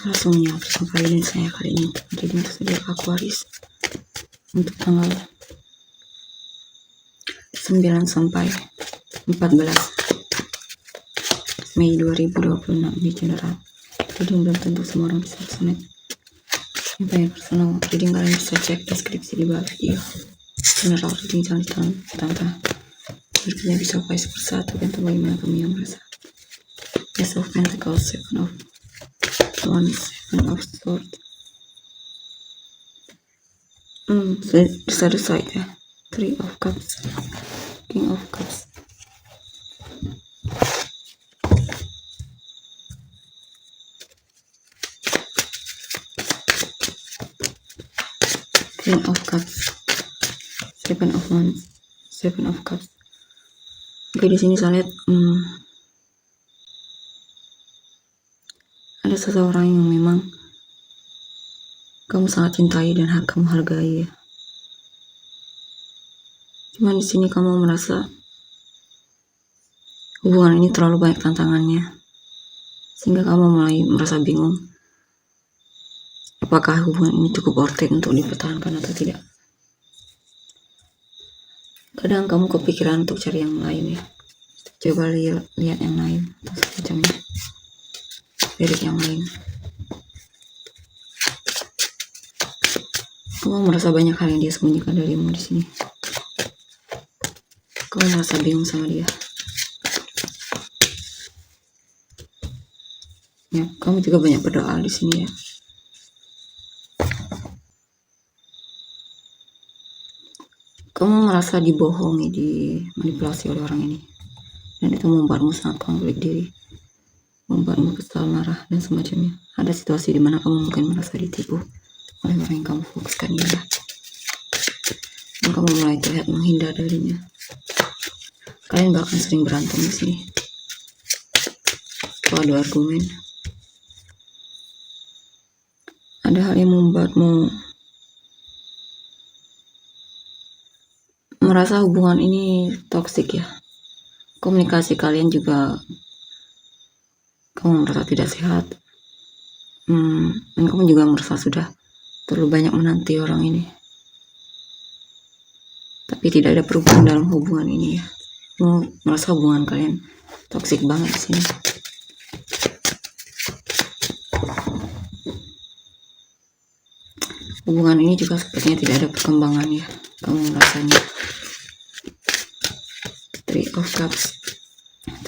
langsung ya bersama kalian saya kali ini. Jadi untuk zodiak Aquarius untuk tanggal 9 sampai 14 Mei 2026 di general. Jadi belum tentu semua orang bisa resonate. Yang personal, jadi kalian bisa cek deskripsi di bawah video. General reading jangan ditantang. Berikutnya bisa vice versa, tergantung bagaimana kamu yang merasa. Ace of Pentacles, Seven of Wands, Seven of Swords. The other side ya. Three of Cups, King of Cups. Queen of Cups, Seven of Wands, Seven of Cups. Oke, di sini saya lihat ada seseorang yang memang kamu sangat cintai dan kamu hargai ya. Cuman di sini kamu merasa hubungan ini terlalu banyak tantangannya, sehingga kamu mulai merasa bingung apakah hubungan ini cukup worth it untuk dipertahankan atau tidak. Kadang kamu kepikiran untuk cari yang lain ya. Coba lihat yang lain atau semacamnya. Lirik yang lain. Kamu merasa banyak hal yang dia sembunyikan darimu di sini. Kamu merasa bingung sama dia. Ya, kamu juga banyak berdoa di sini ya. Kamu merasa dibohongi, dimanipulasi oleh orang ini, dan itu membuatmu sangat konflik diri, membuatmu kesal, marah, dan semacamnya. Ada situasi di mana kamu mungkin merasa ditipu oleh orang yang kamu fokuskan dia, dan kamu mulai terlihat menghindar darinya. Kalian bahkan sering berantem di sini. Kalau ada argumen, ada hal yang membuatmu merasa hubungan ini toksik ya. Komunikasi kalian juga kamu merasa tidak sehat, dan kamu juga merasa sudah terlalu banyak menanti orang ini, tapi tidak ada perubahan dalam hubungan ini ya. Kamu merasa hubungan kalian toksik banget di sini. Hubungan ini juga sepertinya tidak ada perkembangan ya. Kamu merasanya. Three of Cups,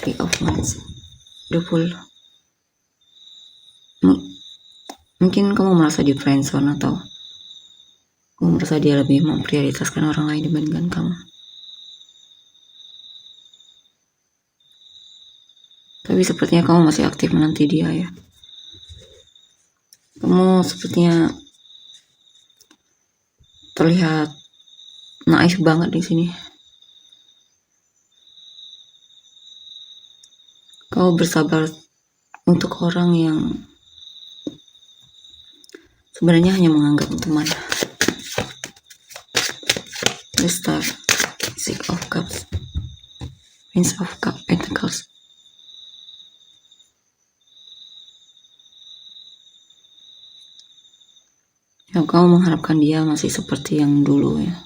Three of Wands, The Fool. Mungkin kamu merasa di friendzone atau kamu merasa dia lebih memprioritaskan orang lain dibandingkan kamu. Tapi sepertinya kamu masih aktif menanti dia ya. Kamu sepertinya terlihat naif banget di sini. Kamu bersabar untuk orang yang sebenarnya hanya menganggap teman. The Star, Six of Cups, Prince of Pentacles. Ya, kamu mengharapkan dia masih seperti yang dulu ya.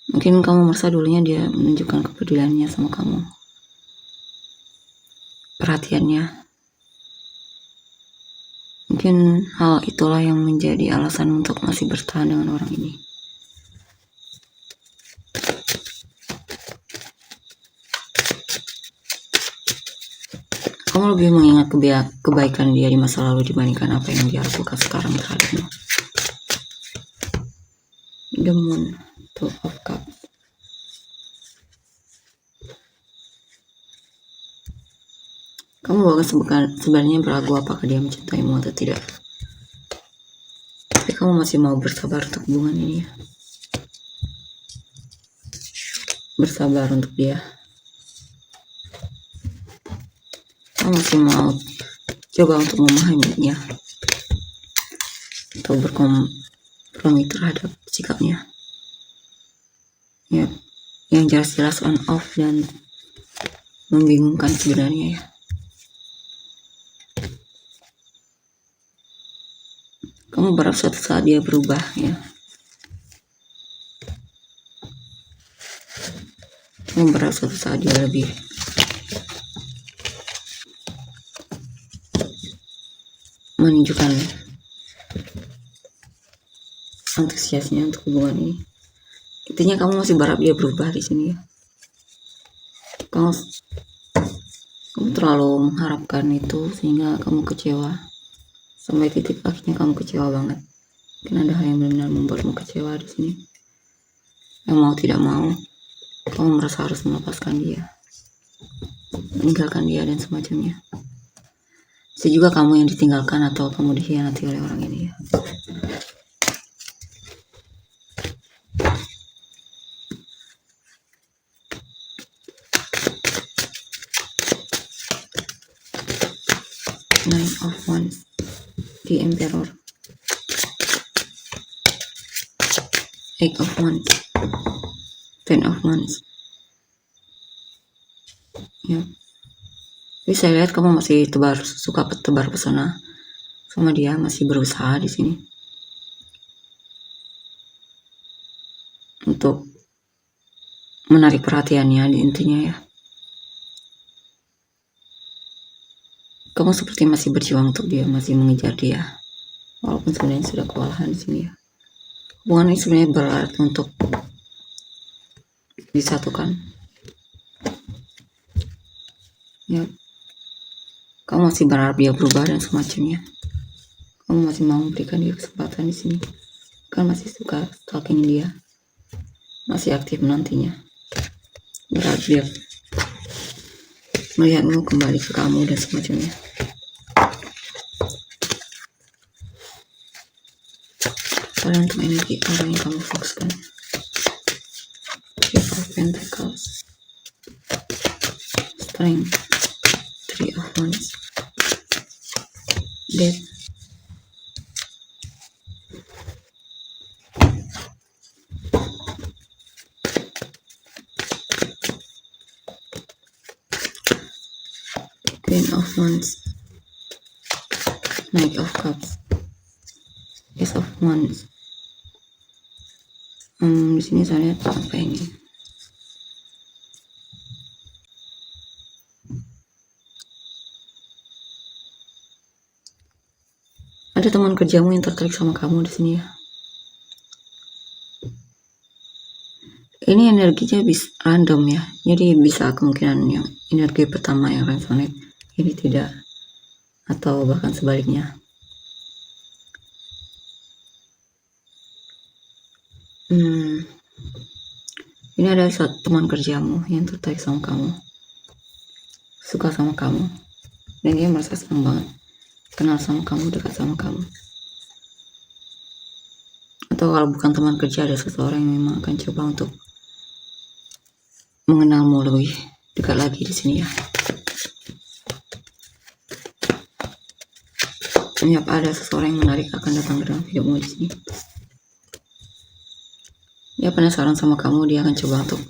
Mungkin kamu merasa dulunya dia menunjukkan kepeduliannya sama kamu, perhatiannya. Mungkin hal itulah yang menjadi alasan untuk masih bertahan dengan orang ini. Kamu lebih mengingat kebaikan dia di masa lalu dibandingkan apa yang dia lakukan sekarang terhadapmu. The Moon, Two of Cups. Kamu bahkan sebenarnya beragu apakah dia mencintaimu atau tidak. Tapi kamu masih mau bersabar untuk hubungan ini ya. Bersabar untuk dia. Kamu masih mau coba untuk memahaminya atau berkompromi terhadap sikapnya ya, yang jelas-jelas on off dan membingungkan sebenarnya ya. Kamu berharap suatu saat dia berubah ya. Kamu berharap suatu saat dia lebih menunjukkan antusiasnya untuk hubungan ini. Intinya kamu masih berharap dia berubah di sini ya. Kamu terlalu mengharapkan itu sehingga kamu kecewa. Sampai titik akhirnya kamu kecewa banget. Mungkin ada hal yang benar-benar membuatmu kecewa di sini. Yang mau tidak mau, kamu merasa harus melepaskan dia, meninggalkan dia dan semacamnya. Bisa juga kamu yang ditinggalkan atau kamu dikhianati oleh orang ini ya. Nine of Wands, the Emperor, Eight of Wands, Ten of Wands. Ya. Tapi saya lihat kamu masih suka tebar pesona sama dia, masih berusaha di sini untuk menarik perhatiannya di intinya ya. Kamu seperti masih berjuang untuk dia, masih mengejar dia, walaupun sebenarnya sudah kewalahan di sini ya. Hubungan ini sebenarnya berat untuk disatukan. Ya, kamu masih berharap dia berubah dan semacamnya. Kamu masih mau memberikan dia kesempatan di sini. Kan masih suka stalking dia, masih aktif menantinya. Berharap dia melihatmu kembali ke kamu dan semacamnya. Kalian untuk energi orang yang kamu fokuskan. Three of Pentacles, Strength, Three of Wands, Death, Queen of Wands, Knight of Cups, Ace of Wands. Di sini saya lihat apa ini? Ada teman kerjamu yang tertarik sama kamu di sini ya. Ini energinya bisa random ya. Jadi bisa kemungkinan yang energi pertama yang resonate ini tidak, atau bahkan sebaliknya. Ini ada teman kerjamu yang tertarik sama kamu, suka sama kamu, dan dia merasa senang banget kenal sama kamu, dekat sama kamu. Atau kalau bukan teman kerja, ada seseorang yang memang akan coba untuk mengenalmu lebih dekat lagi di sini ya. Ini ada seseorang yang menarik akan datang ke dalam hidupmu di sini. Dia penasaran sama kamu, dia akan coba untuk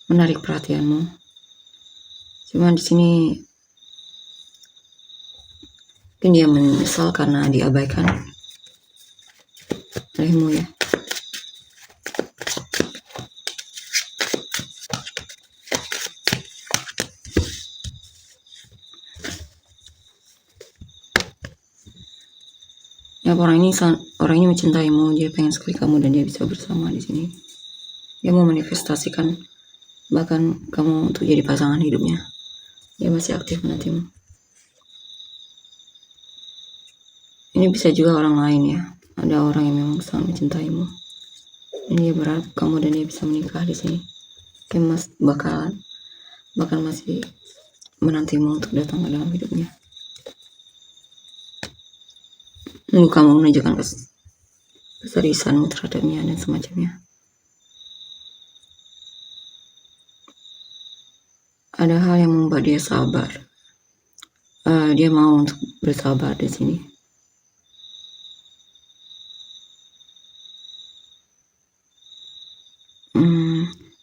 menarik perhatianmu. Cuman di sini mungkin dia menyesal karena diabaikan olehmu ya. Ya, orang ini mencintaimu, dia pengen sekali kamu dan dia bisa bersama di sini. Dia mau manifestasikan bahkan kamu untuk jadi pasangan hidupnya. Dia masih aktif menantimu. Ini bisa juga orang lain ya. Ada orang yang memang sangat mencintaimu. Dan dia berharap kamu dan dia bisa menikah di sini. Dia bahkan masih menantimu untuk datang ke dalam hidupnya. Nunggu kamu menunjukkan keseriusanmu terhadapnya dan semacamnya. Ada hal yang membuat dia sabar. Dia mau untuk bersabar di sini.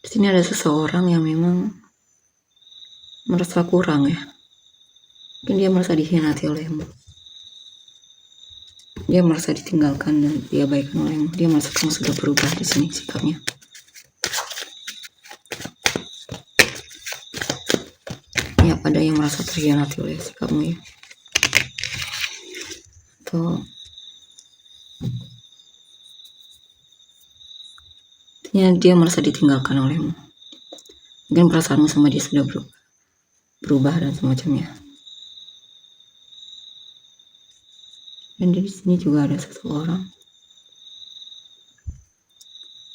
Di sini ada seseorang yang memang merasa kurang ya. Mungkin dia merasa dikhianati olehmu. Dia merasa ditinggalkan dan diabaikan olehmu. Dia merasa kamu sudah berubah di sini sikapnya. Ya, ada yang merasa terkhianati oleh sikapmu ya. Atau dia merasa ditinggalkan olehmu. Mungkin perasaanmu sama dia sudah berubah dan semacamnya. Dan di sini juga ada seseorang.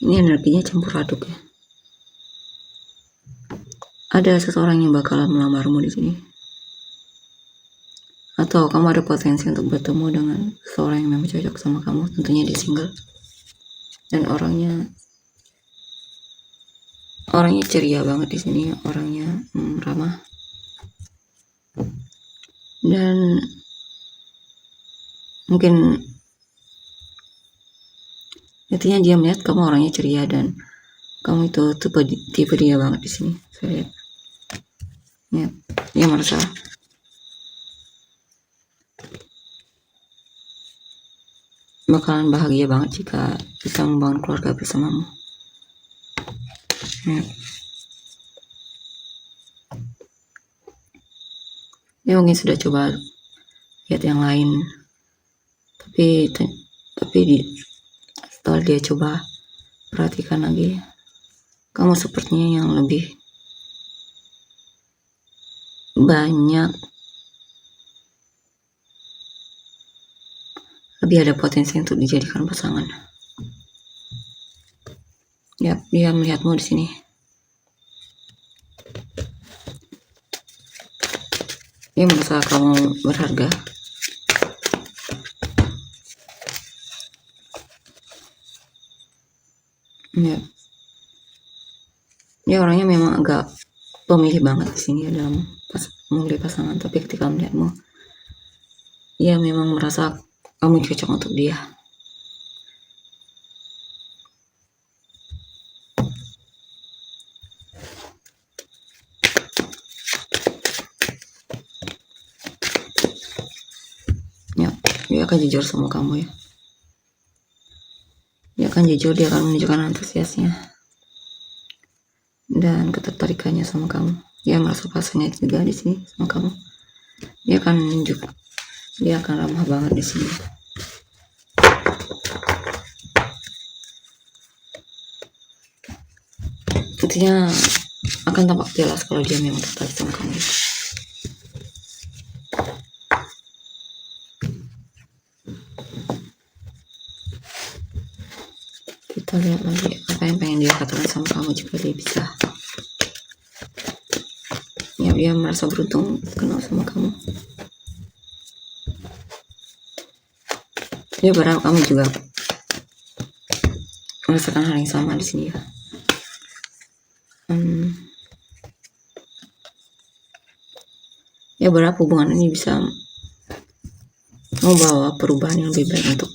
Ini energinya campur aduk ya. Ada seseorang yang bakalan melamarmu di sini. Atau kamu ada potensi untuk bertemu dengan seseorang yang memang cocok sama kamu. Tentunya dia single. Dan orangnya ceria banget di sini, orangnya ramah. Dan mungkin intinya dia melihat kamu orangnya ceria dan kamu itu tipe dia banget di sini. Saya lihat. Ya, dia merasa bakalan bahagia banget jika bisa membangun keluarga bersamamu. Ya. Dia mungkin sudah coba lihat yang lain, tapi setelah dia coba perhatikan lagi, kamu sepertinya yang lebih banyak, lebih ada potensi untuk dijadikan pasangan. Ya, dia melihatmu di sini. Dia merasa kamu berharga. Ya. Dia orangnya memang agak pemilih banget di sini dalam memilih pasangan, tapi ketika melihatmu, dia memang merasa kamu cocok untuk dia. Ya, dia akan jujur sama kamu ya. Dia akan jujur, dia akan menunjukkan antusiasnya dan ketertarikannya sama kamu. Dia merasa passionate juga di sini sama kamu. Dia akan menunjukkan, dia akan ramah banget di sini. Intinya akan tampak jelas kalau dia memang tertarik sama kamu. Kita lihat lagi apa yang pengen dia katakan sama kamu jika dia bisa. Ya, dia merasa beruntung kenal sama kamu. Dia berharap kamu juga merasakan hal yang sama di sini ya. Dia berharap hubungan ini bisa membawa perubahan yang lebih baik untuk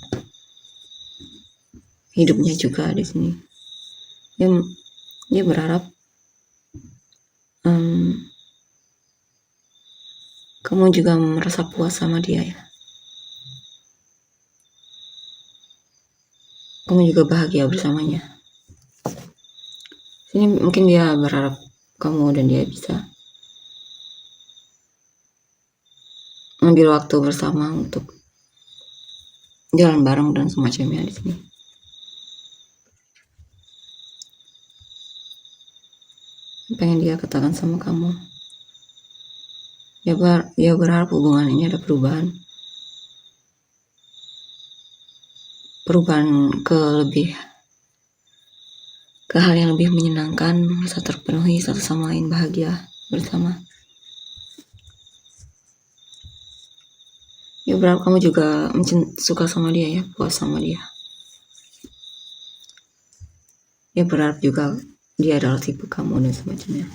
hidupnya juga di sini. Dia berharap kamu juga merasa puas sama dia ya. Kamu juga bahagia bersamanya. Ini mungkin dia berharap kamu dan dia bisa ambil waktu bersama untuk jalan bareng dan semacamnya di sini. Pengen dia katakan sama kamu. Dia berharap hubungan ini ada perubahan ke hal yang lebih menyenangkan, merasa terpenuhi satu sama lain, bahagia bersama. Dia berharap kamu juga suka sama dia ya, puas sama dia. Dia berharap juga dia adalah tipe kamu dan semacamnya.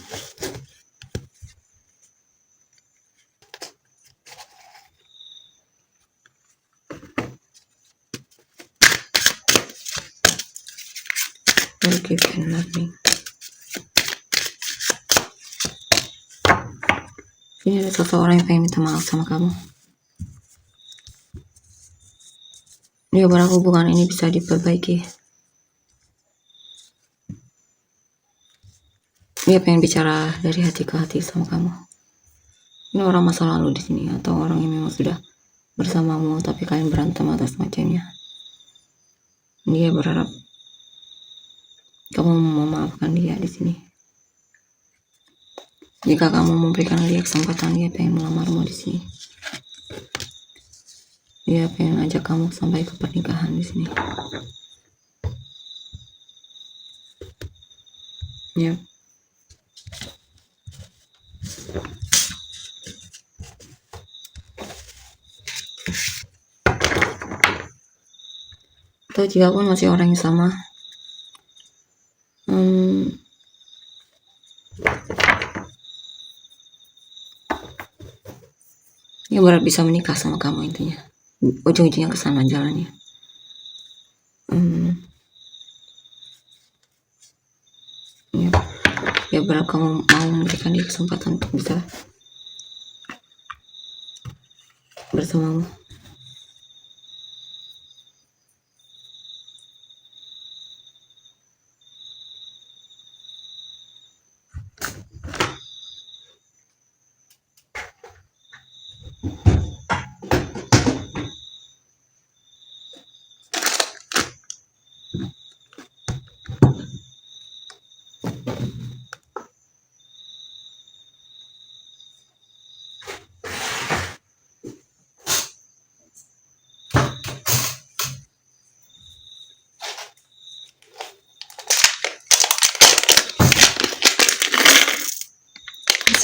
Forgive and learning. Ini ada seseorang yang pengen minta maaf sama kamu. Dia berharap hubungan ini bisa diperbaiki. Dia pengen bicara dari hati ke hati sama kamu. Ini orang masa lalu di sini, atau orang yang memang sudah bersamamu tapi kalian berantem atas macamnya. Dia berharap kamu memaafkan dia di sini. Jika kamu memberikan dia kesempatan, dia pengen melamarmu di sini. Dia pengen ajak kamu sampai ke pernikahan di sini. Ya. Atau jika pun masih orang yang sama, dia berharap bisa menikah sama kamu intinya. Ujung-ujungnya ke sana jalannya. Ya. Dia berharap kamu mau memberikan dia kesempatan untuk bisa bersamamu.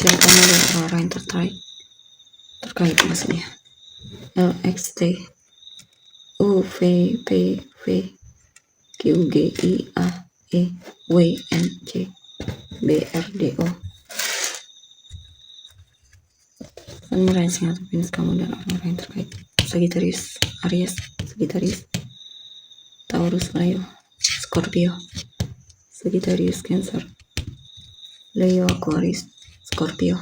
Silakan oleh orang yang terkait maksudnya. LXT UVPV QGIAEWNC BRDO. Menyerahkan atau penis kamu dan orang-orang yang terkait. Sagittarius, Aries, Sagittarius, Taurus, Leo, Scorpio, Sagittarius, Cancer, Leo, Aquarius, Scorpio,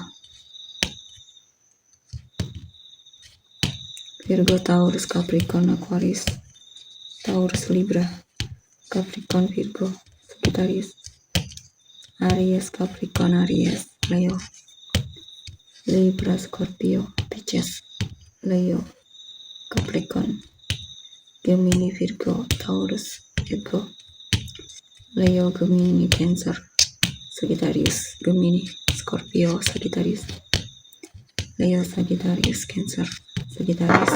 Virgo, Taurus, Capricorn, Aquarius, Taurus, Libra, Capricorn, Virgo, Sagittarius, Aries, Capricorn, Aries, Leo, Libra, Scorpio, Pisces, Leo, Capricorn, Gemini, Virgo, Taurus, Virgo, Leo, Gemini, Cancer, Sagittarius, Gemini, Scorpio, Sagittarius, Leo, Sagittarius, Cancer, Sagittarius,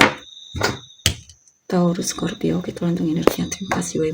Taurus, Scorpio. Oke, tergantung energinya. Terima kasih, bye-bye.